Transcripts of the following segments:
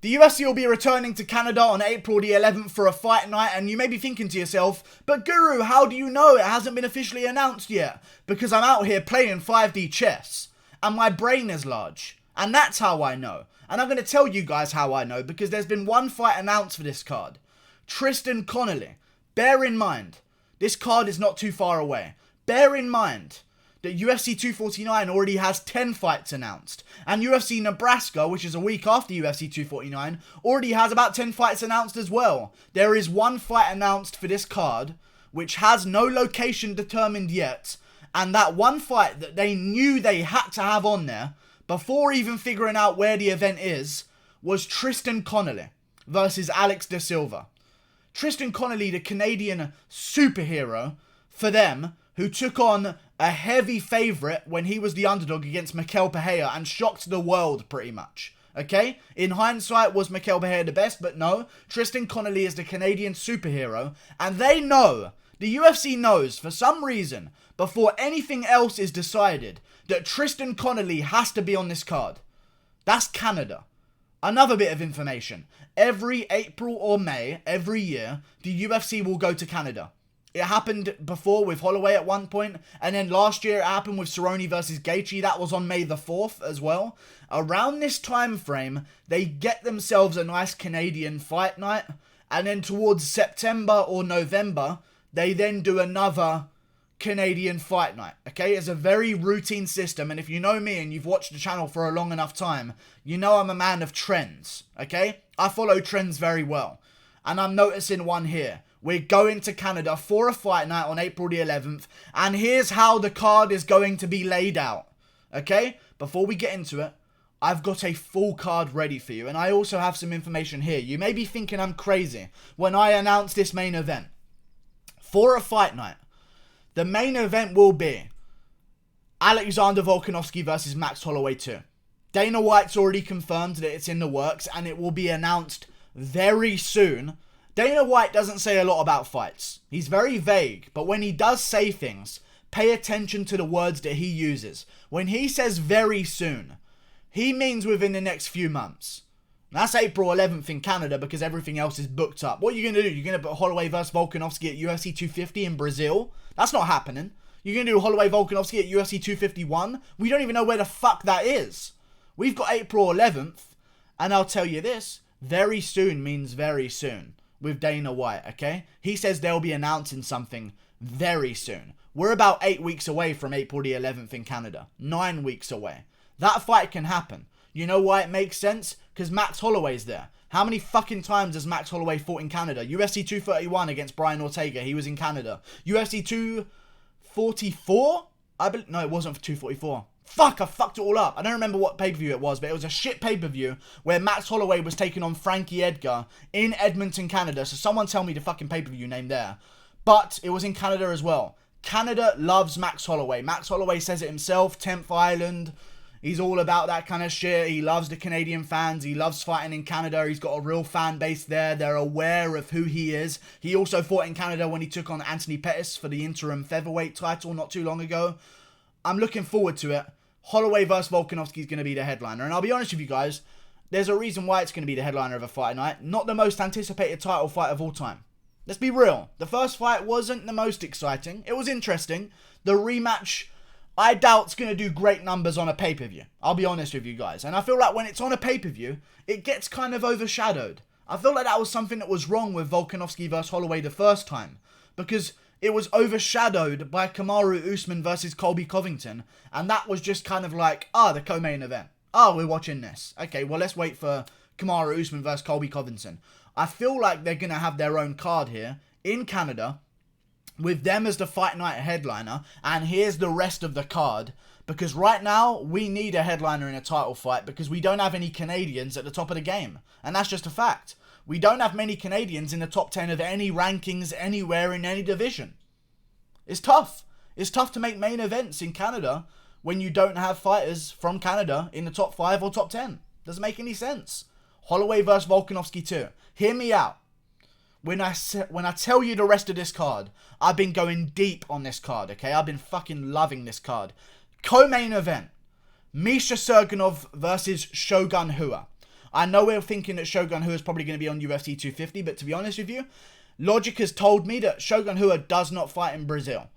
The UFC will be returning to Canada on April the 11th for a fight night, and you may be thinking to yourself, but Guru, how do you know it hasn't been officially announced yet? Because I'm out here playing 5D chess, and my brain is large, and that's how I know. And I'm going to tell you guys how I know, because there's been one fight announced for this card. Tristan Connolly. Bear in mind, this card is not too far away. Bear in mind that UFC 249 already has 10 fights announced. And UFC Nebraska, which is a week after UFC 249, already has about 10 fights announced as well. There is one fight announced for this card, which has no location determined yet. And that one fight that they knew they had to have on there, before even figuring out where the event is, was Tristan Connolly versus Alex da Silva. Tristan Connolly, the Canadian superhero for them, who took on a heavy favourite when he was the underdog against Mikel Pereira and shocked the world pretty much. Okay? In hindsight, was Mikel Pereira the best? But no. Tristan Connolly is the Canadian superhero. And they know, the UFC knows, for some reason, before anything else is decided, that Tristan Connolly has to be on this card. That's Canada. Another bit of information. Every April or May, every year, the UFC will go to Canada. It happened before with Holloway at one point, and then last year it happened with Cerrone versus Gaethje. That was on May the 4th as well. Around this time frame, they get themselves a nice Canadian fight night, and then towards September or November, they then do another Canadian fight night. Okay, it's a very routine system, and if you know me and you've watched the channel for a long enough time, you know I'm a man of trends. Okay, I follow trends very well, and I'm noticing one here. We're going to Canada for a fight night on April the 11th, and here's how the card is going to be laid out. Okay, before we get into it, I've got a full card ready for you, and I also have some information here. You may be thinking I'm crazy when I announce this main event. For a fight night, the main event will be Alexander Volkanovski versus Max Holloway 2. Dana White's already confirmed that it's in the works, and it will be announced very soon. Dana White doesn't say a lot about fights. He's very vague, but when he does say things, pay attention to the words that he uses. When he says very soon, he means within the next few months. That's April 11th in Canada because everything else is booked up. What are you going to do? You're going to put Holloway versus Volkanovski at UFC 250 in Brazil? That's not happening. You're going to do Holloway Volkanovski at UFC 251? We don't even know where the fuck that is. We've got April 11th, and I'll tell you this, very soon means very soon with Dana White, okay? He says they'll be announcing something very soon. We're about 8 weeks away from April the 11th in Canada. 9 weeks away. That fight can happen. You know why it makes sense? Because Max Holloway's there. How many fucking times has Max Holloway fought in Canada? UFC 231 against Brian Ortega. He was in Canada. UFC 244? No, it wasn't for 244. Fuck, I fucked it all up. I don't remember what pay-per-view it was, but it was a shit pay-per-view where Max Holloway was taking on Frankie Edgar in Edmonton, Canada. So someone tell me the fucking pay-per-view name there. But it was in Canada as well. Canada loves Max Holloway. Max Holloway says it himself, 10th Island. He's all about that kind of shit. He loves the Canadian fans. He loves fighting in Canada. He's got a real fan base there. They're aware of who he is. He also fought in Canada when he took on Anthony Pettis for the interim featherweight title not too long ago. I'm looking forward to it. Holloway versus Volkanovski is going to be the headliner. And I'll be honest with you guys, there's a reason why it's going to be the headliner of a fight night. Not the most anticipated title fight of all time. Let's be real. The first fight wasn't the most exciting. It was interesting. The rematch, I doubt it's going to do great numbers on a pay-per-view. I'll be honest with you guys. And I feel like when it's on a pay-per-view, it gets kind of overshadowed. I feel like that was something that was wrong with Volkanovski versus Holloway the first time. Because it was overshadowed by Kamaru Usman versus Colby Covington. And that was just kind of like, the co-main event. We're watching this. Okay, well, let's wait for Kamaru Usman versus Colby Covington. I feel like they're going to have their own card here in Canada with them as the fight night headliner. And here's the rest of the card. Because right now, we need a headliner in a title fight because we don't have any Canadians at the top of the game. And that's just a fact. We don't have many Canadians in the top 10 of any rankings anywhere in any division. It's tough. It's tough to make main events in Canada when you don't have fighters from Canada in the top 5 or top 10. Doesn't make any sense. Holloway versus Volkanovski too. Hear me out. When I tell you the rest of this card, I've been going deep on this card, okay? I've been fucking loving this card. Co-main event. Misha Serganov versus Shogun Rua. I know we're thinking that Shogun Rua is probably going to be on UFC 250, but to be honest with you, logic has told me that Shogun Rua does not fight in Brazil.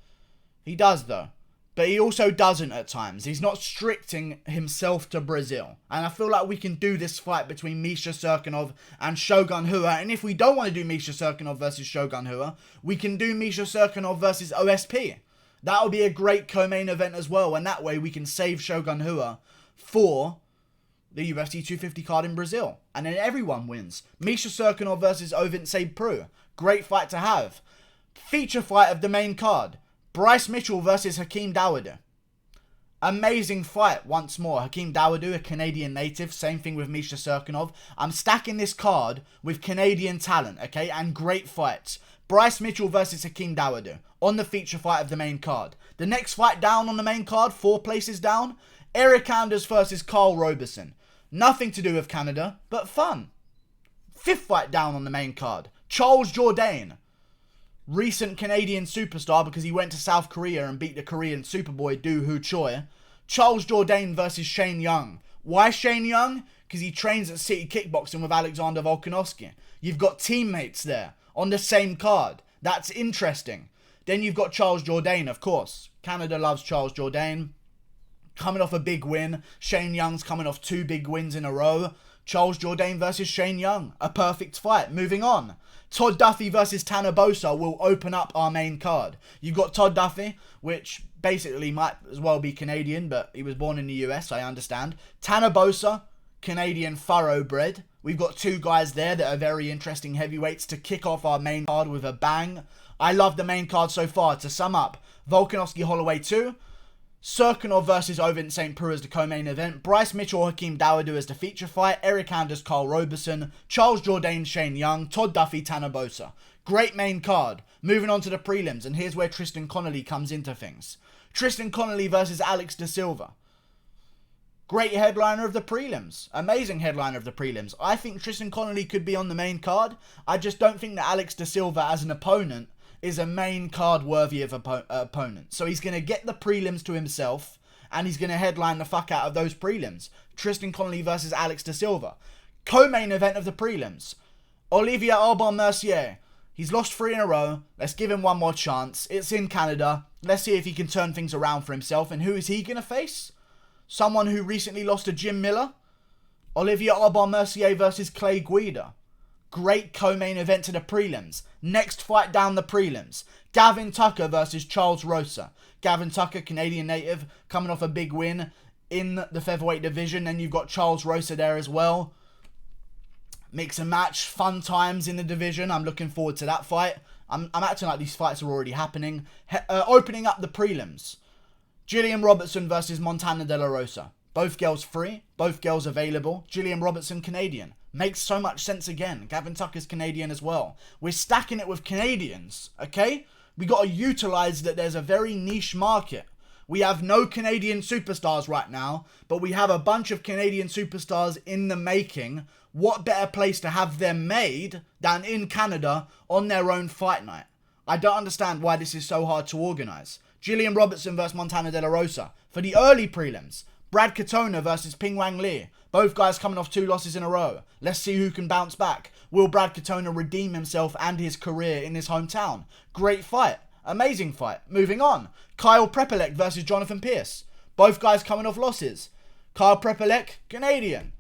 He does though. But he also doesn't at times. He's not restricting himself to Brazil. And I feel like we can do this fight between Misha Cirkunov and Shogun Rua. And if we don't want to do Misha Cirkunov versus Shogun Rua, we can do Misha Cirkunov versus OSP. That will be a great co-main event as well. And that way we can save Shogun Rua for the UFC 250 card in Brazil. And then everyone wins. Misha Cirkunov versus Ovince Prue. Great fight to have. Feature fight of the main card. Bryce Mitchell versus Hakeem Dawodu. Amazing fight once more. Hakeem Dawodu, a Canadian native. Same thing with Misha Cirkunov. I'm stacking this card with Canadian talent, okay? And great fights. Bryce Mitchell versus Hakeem Dawodu on the feature fight of the main card. The next fight down on the main card, 4 places down, Eric Anders versus Carl Roberson. Nothing to do with Canada, but fun. 5th fight down on the main card, Charles Jourdain. Recent Canadian superstar because he went to South Korea and beat the Korean superboy Do Hoo Choi. Charles Jourdain versus Shane Young. Why Shane Young? Because he trains at City Kickboxing with Alexander Volkanovski. You've got teammates there on the same card. That's interesting. Then you've got Charles Jourdain, of course. Canada loves Charles Jourdain. Coming off a big win. Shane Young's coming off 2 big wins in a row. Charles Jourdain versus Shane Young. A perfect fight. Moving on. Todd Duffy versus Tanner Boser will open up our main card. You've got Todd Duffy, which basically might as well be Canadian, but he was born in the US, I understand. Tanner Boser, Canadian thoroughbred. We've got 2 guys there that are very interesting heavyweights to kick off our main card with a bang. I love the main card so far. To sum up, Volkanovski Holloway 2, Cirkunov versus Ovince Prue as the co-main event, Bryce Mitchell Hakeem Dawodu as the feature fight, Eric Anders Carl Roberson, Charles Jourdain Shane Young, Todd Duffy Tanner Boser. Great main card. Moving on to the prelims, and here's where Tristan Connolly comes into things. Tristan Connolly versus Alex Da Silva. Great headliner of the prelims. Amazing headliner of the prelims. I think Tristan Connolly could be on the main card. I just don't think that Alex Da Silva as an opponent is a main card worthy of opponent. So he's going to get the prelims to himself, and he's going to headline the fuck out of those prelims. Tristan Connolly versus Alex Da Silva. Co-main event of the prelims. Olivier Aubin-Mercier. He's lost 3 in a row. Let's give him one more chance. It's in Canada. Let's see if he can turn things around for himself. And who is he going to face? Someone who recently lost to Jim Miller. Olivier Aubin-Mercier versus Clay Guida. Great co-main event to the prelims. Next fight down the prelims. Gavin Tucker versus Charles Rosa. Gavin Tucker, Canadian native, coming off a big win in the featherweight division. Then you've got Charles Rosa there as well. Mix and match, fun times in the division. I'm looking forward to that fight. I'm acting like these fights are already happening. Opening up the prelims. Gillian Robertson versus Montana De La Rosa. Both girls free. Both girls available. Gillian Robertson, Canadian. Makes so much sense again. Gavin Tucker's Canadian as well. We're stacking it with Canadians, okay? We got to utilize that there's a very niche market. We have no Canadian superstars right now, but we have a bunch of Canadian superstars in the making. What better place to have them made than in Canada on their own fight night? I don't understand why this is so hard to organize. Gillian Robertson versus Montana De La Rosa. For the early prelims, Brad Katona versus Ping Wang Lee. Both guys coming off 2 losses in a row. Let's see who can bounce back. Will Brad Katona redeem himself and his career in his hometown? Great fight. Amazing fight. Moving on. Kyle Prepelec versus Jonathan Pierce. Both guys coming off losses. Kyle Prepelec, Canadian.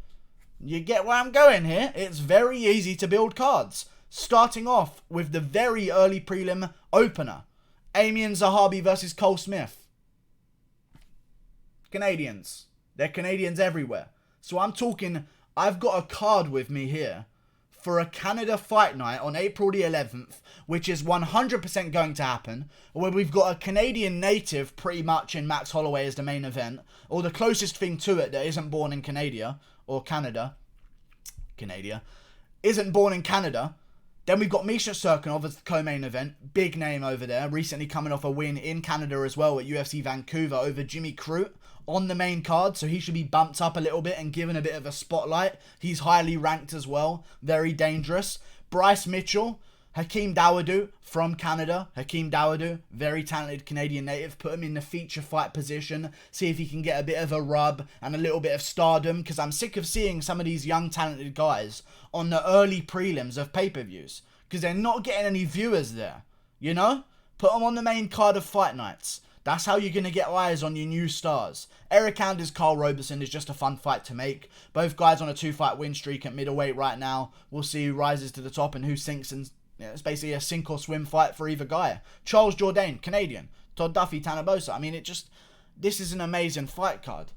You get where I'm going here? It's very easy to build cards. Starting off with the very early prelim opener. Amian Zahabi versus Cole Smith. Canadians. They're Canadians everywhere. So I'm talking, I've got a card with me here for a Canada fight night on April the 11th, which is 100% going to happen, where we've got a Canadian native pretty much in Max Holloway as the main event, or the closest thing to it that isn't born in Canada, isn't born in Canada. Then we've got Misha Cirkunov as the co-main event, big name over there, recently coming off a win in Canada as well at UFC Vancouver over Jimmy Crute on the main card, so he should be bumped up a little bit and given a bit of a spotlight. He's highly ranked as well, very dangerous. Bryce Mitchell Hakeem Dawodu from Canada. Hakeem Dawodu, very talented Canadian native. Put him in the feature fight position. See if he can get a bit of a rub and a little bit of stardom. Because I'm sick of seeing some of these young talented guys on the early prelims of pay-per-views. Because they're not getting any viewers there. You know? Put them on the main card of fight nights. That's how you're going to get eyes on your new stars. Eric Anders, Carl Roberson is just a fun fight to make. Both guys on a 2-fight win streak at middleweight right now. We'll see who rises to the top and who sinks, and it's basically a sink or swim fight for either guy. Charles Jourdain, Canadian. Todd Duffy, Tanabosa. I mean, this is an amazing fight card.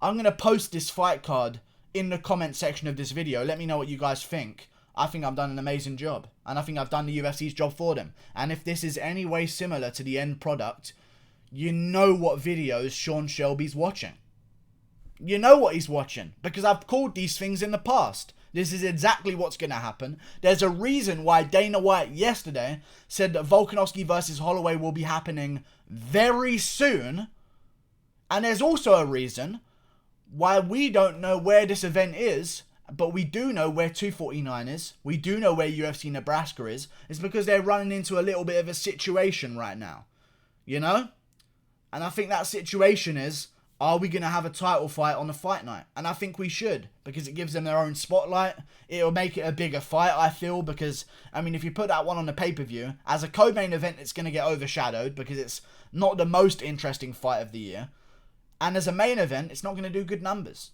I'm going to post this fight card in the comment section of this video. Let me know what you guys think. I think I've done an amazing job. And I think I've done the UFC's job for them. And if this is any way similar to the end product, you know what videos Sean Shelby's watching. You know what he's watching. Because I've called these things in the past. This is exactly what's going to happen. There's a reason why Dana White yesterday said that Volkanovski versus Holloway will be happening very soon. And there's also a reason why we don't know where this event is, but we do know where 249 is. We do know where UFC Nebraska is. It's because they're running into a little bit of a situation right now. You know? And I think that situation is, are we going to have a title fight on the fight night? And I think we should, because it gives them their own spotlight. It'll make it a bigger fight, I feel, because, I mean, if you put that one on the pay-per-view, as a co-main event, it's going to get overshadowed, because it's not the most interesting fight of the year. And as a main event, it's not going to do good numbers.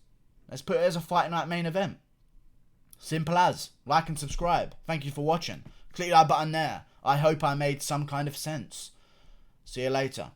Let's put it as a fight night main event. Simple as. Like and subscribe. Thank you for watching. Click that button there. I hope I made some kind of sense. See you later.